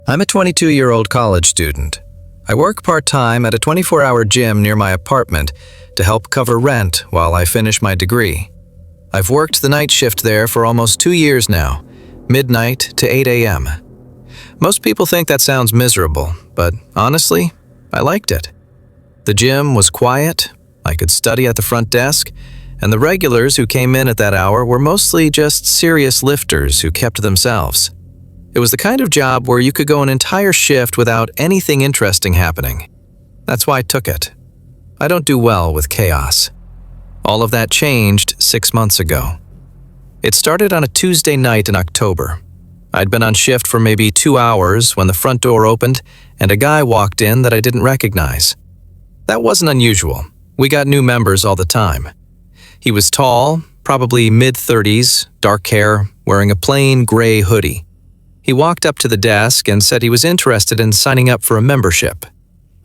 I'm a 22-year-old college student. I work part-time at a 24-hour gym near my apartment to help cover rent while I finish my degree. I've worked the night shift there for almost 2 years now, midnight to 8 a.m. Most people think that sounds miserable, but honestly, I liked it. The gym was quiet, I could study at the front desk, and the regulars who came in at that hour were mostly just serious lifters who kept to themselves. It was the kind of job where you could go an entire shift without anything interesting happening. That's why I took it. I don't do well with chaos. All of that changed 6 months ago. It started on a Tuesday night in October. I'd been on shift for maybe 2 hours when the front door opened and a guy walked in that I didn't recognize. That wasn't unusual. We got new members all the time. He was tall, probably mid-30s, dark hair, wearing a plain gray hoodie. He walked up to the desk and said he was interested in signing up for a membership.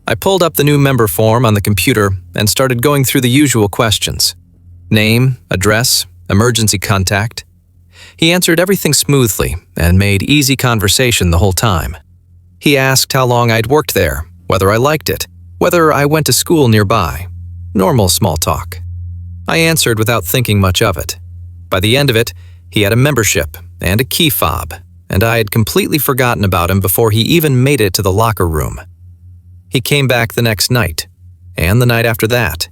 I pulled up the new member form on the computer and started going through the usual questions. Name, address, emergency contact. He answered everything smoothly and made easy conversation the whole time. He asked how long I'd worked there, whether I liked it, whether I went to school nearby. Normal small talk. I answered without thinking much of it. By the end of it, he had a membership and a key fob, and I had completely forgotten about him before he even made it to the locker room. He came back the next night, and the night after that.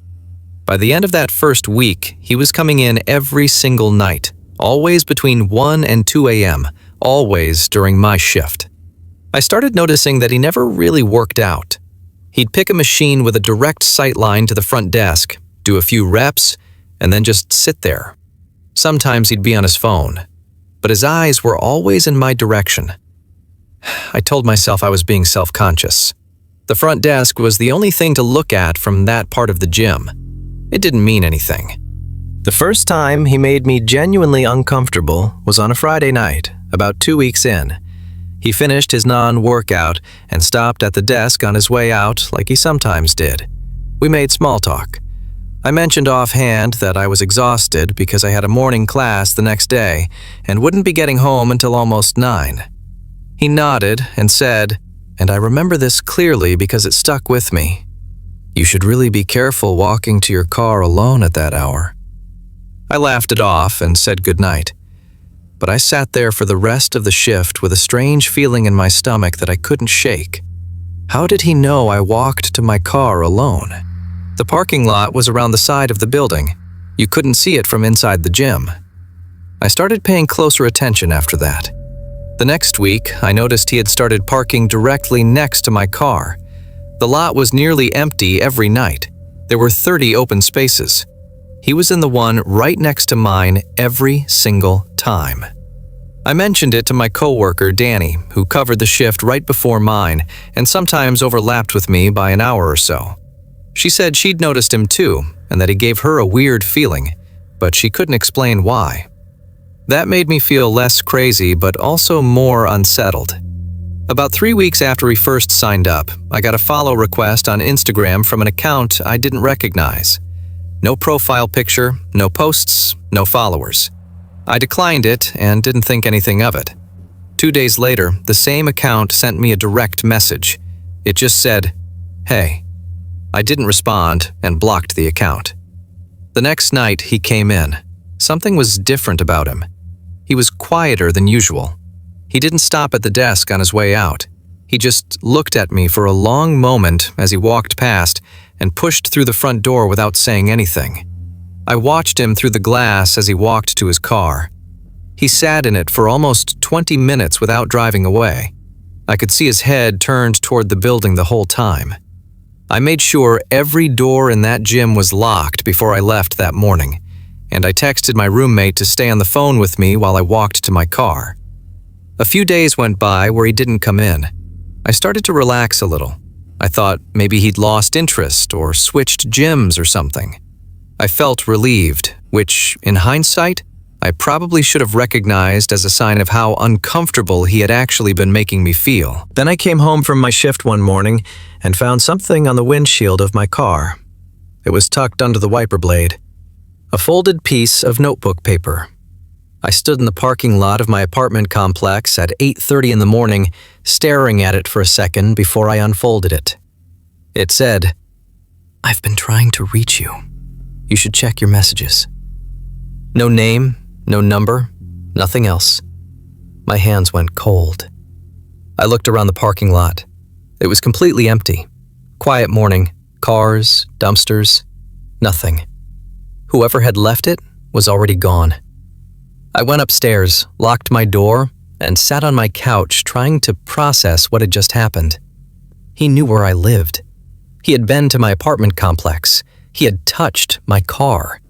By the end of that first week, he was coming in every single night, always between 1 and 2 a.m., always during my shift. I started noticing that he never really worked out. He'd pick a machine with a direct sight line to the front desk, do a few reps, and then just sit there. Sometimes he'd be on his phone, but his eyes were always in my direction. I told myself I was being self-conscious. The front desk was the only thing to look at from that part of the gym. It didn't mean anything. The first time he made me genuinely uncomfortable was on a Friday night, about 2 weeks in. He finished his non-workout and stopped at the desk on his way out like he sometimes did. We made small talk. I mentioned offhand that I was exhausted because I had a morning class the next day and wouldn't be getting home until almost 9. He nodded and said, and I remember this clearly because it stuck with me, "You should really be careful walking to your car alone at that hour." I laughed it off and said goodnight. But I sat there for the rest of the shift with a strange feeling in my stomach that I couldn't shake. How did he know I walked to my car alone? The parking lot was around the side of the building. You couldn't see it from inside the gym. I started paying closer attention after that. The next week, I noticed he had started parking directly next to my car. The lot was nearly empty every night. There were 30 open spaces. He was in the one right next to mine every single time. I mentioned it to my coworker, Danny, who covered the shift right before mine and sometimes overlapped with me by an hour or so. She said she'd noticed him too and that he gave her a weird feeling, but she couldn't explain why. That made me feel less crazy but also more unsettled. About 3 weeks after he first signed up, I got a follow request on Instagram from an account I didn't recognize. No profile picture, no posts, no followers. I declined it and didn't think anything of it. 2 days later, the same account sent me a direct message. It just said, "Hey." I didn't respond and blocked the account. The next night he came in. Something was different about him. He was quieter than usual. He didn't stop at the desk on his way out. He just looked at me for a long moment as he walked past and pushed through the front door without saying anything. I watched him through the glass as he walked to his car. He sat in it for almost 20 minutes without driving away. I could see his head turned toward the building the whole time. I made sure every door in that gym was locked before I left that morning, and I texted my roommate to stay on the phone with me while I walked to my car. A few days went by where he didn't come in. I started to relax a little. I thought maybe he'd lost interest or switched gyms or something. I felt relieved, which, in hindsight, I probably should have recognized as a sign of how uncomfortable he had actually been making me feel. Then I came home from my shift one morning and found something on the windshield of my car. It was tucked under the wiper blade. A folded piece of notebook paper. I stood in the parking lot of my apartment complex at 8:30 in the morning, staring at it for a second before I unfolded it. It said, "I've been trying to reach you. You should check your messages." No name, no number, nothing else. My hands went cold. I looked around the parking lot. It was completely empty. Quiet morning, cars, dumpsters, nothing. Whoever had left it was already gone. I went upstairs, locked my door, and sat on my couch trying to process what had just happened. He knew where I lived. He had been to my apartment complex. He had touched my car.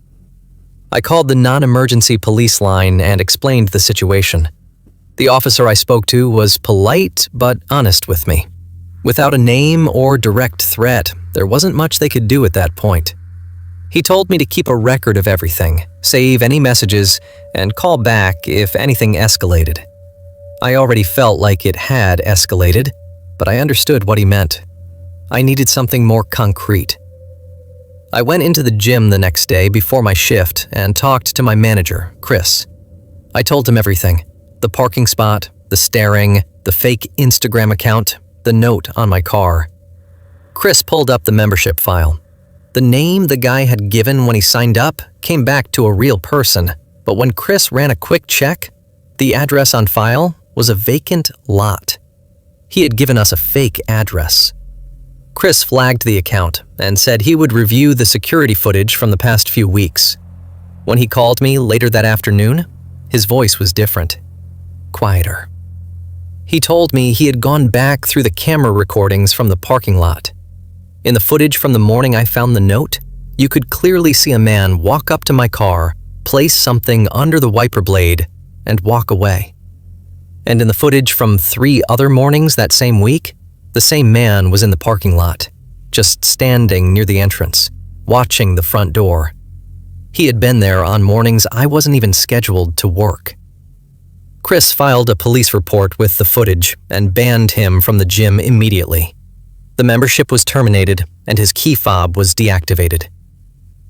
I called the non-emergency police line and explained the situation. The officer I spoke to was polite but honest with me. Without a name or direct threat, there wasn't much they could do at that point. He told me to keep a record of everything, save any messages, and call back if anything escalated. I already felt like it had escalated, but I understood what he meant. I needed something more concrete. I went into the gym the next day before my shift and talked to my manager, Chris. I told him everything: the parking spot, the staring, the fake Instagram account, the note on my car. Chris pulled up the membership file. The name the guy had given when he signed up came back to a real person, but when Chris ran a quick check, the address on file was a vacant lot. He had given us a fake address. Chris flagged the account and said he would review the security footage from the past few weeks. When he called me later that afternoon, his voice was different, quieter. He told me he had gone back through the camera recordings from the parking lot. In the footage from the morning I found the note, you could clearly see a man walk up to my car, place something under the wiper blade, and walk away. And in the footage from 3 other mornings that same week, the same man was in the parking lot, just standing near the entrance, watching the front door. He had been there on mornings I wasn't even scheduled to work. Chris filed a police report with the footage and banned him from the gym immediately. The membership was terminated and his key fob was deactivated.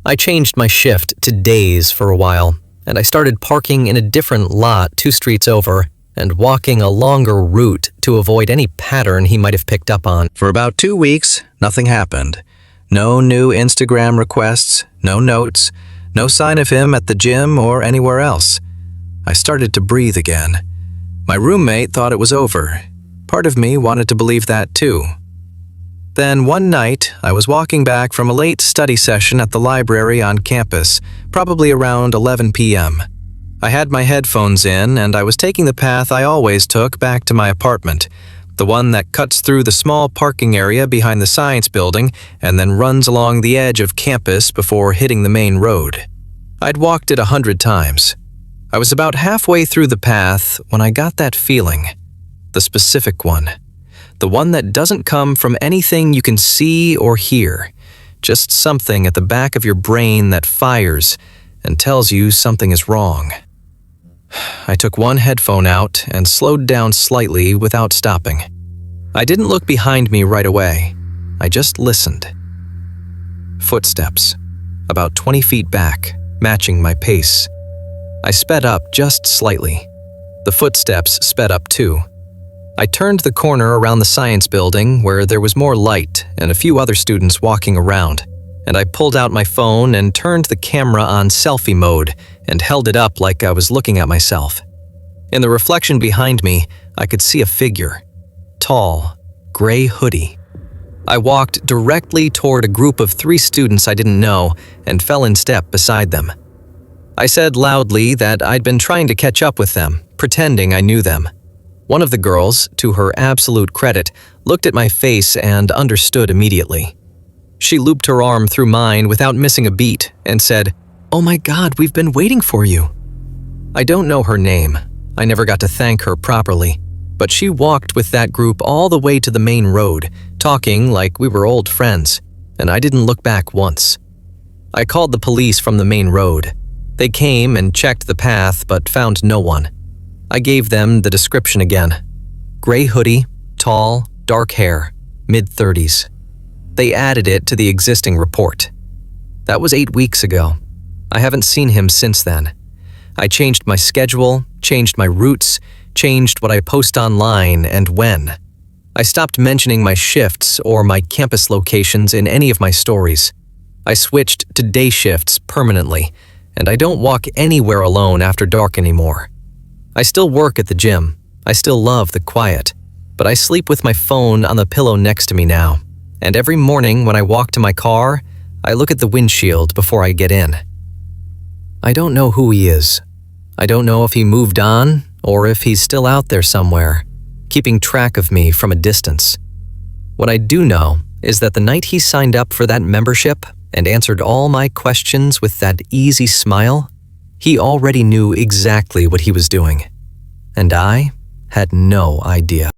I changed my shift to days for a while, and I started parking in a different lot 2 streets over and walking a longer route to avoid any pattern he might have picked up on. For about 2 weeks, nothing happened. No new Instagram requests, no notes, no sign of him at the gym or anywhere else. I started to breathe again. My roommate thought it was over. Part of me wanted to believe that too. Then one night, I was walking back from a late study session at the library on campus, probably around 11 p.m. I had my headphones in and I was taking the path I always took back to my apartment, the one that cuts through the small parking area behind the science building and then runs along the edge of campus before hitting the main road. I'd walked it 100 times. I was about halfway through the path when I got that feeling, the specific one. The one that doesn't come from anything you can see or hear, just something at the back of your brain that fires and tells you something is wrong. I took one headphone out and slowed down slightly without stopping. I didn't look behind me right away. I just listened. Footsteps, about 20 feet back, matching my pace. I sped up just slightly. The footsteps sped up too. I turned the corner around the science building where there was more light and a few other students walking around, and I pulled out my phone and turned the camera on selfie mode and held it up like I was looking at myself. In the reflection behind me, I could see a figure. Tall, gray hoodie. I walked directly toward a group of 3 students I didn't know and fell in step beside them. I said loudly that I'd been trying to catch up with them, pretending I knew them. One of the girls, to her absolute credit, looked at my face and understood immediately. She looped her arm through mine without missing a beat and said, "Oh my God, we've been waiting for you." I don't know her name. I never got to thank her properly, but she walked with that group all the way to the main road, talking like we were old friends, and I didn't look back once. I called the police from the main road. They came and checked the path but found no one. I gave them the description again. Gray hoodie, tall, dark hair, mid-30s. They added it to the existing report. That was 8 weeks ago. I haven't seen him since then. I changed my schedule, changed my routes, changed what I post online and when. I stopped mentioning my shifts or my campus locations in any of my stories. I switched to day shifts permanently, and I don't walk anywhere alone after dark anymore. I still work at the gym. I still love the quiet, but I sleep with my phone on the pillow next to me now. And every morning when I walk to my car, I look at the windshield before I get in. I don't know who he is. I don't know if he moved on or if he's still out there somewhere, keeping track of me from a distance. What I do know is that the night he signed up for that membership and answered all my questions with that easy smile, he already knew exactly what he was doing. And I had no idea.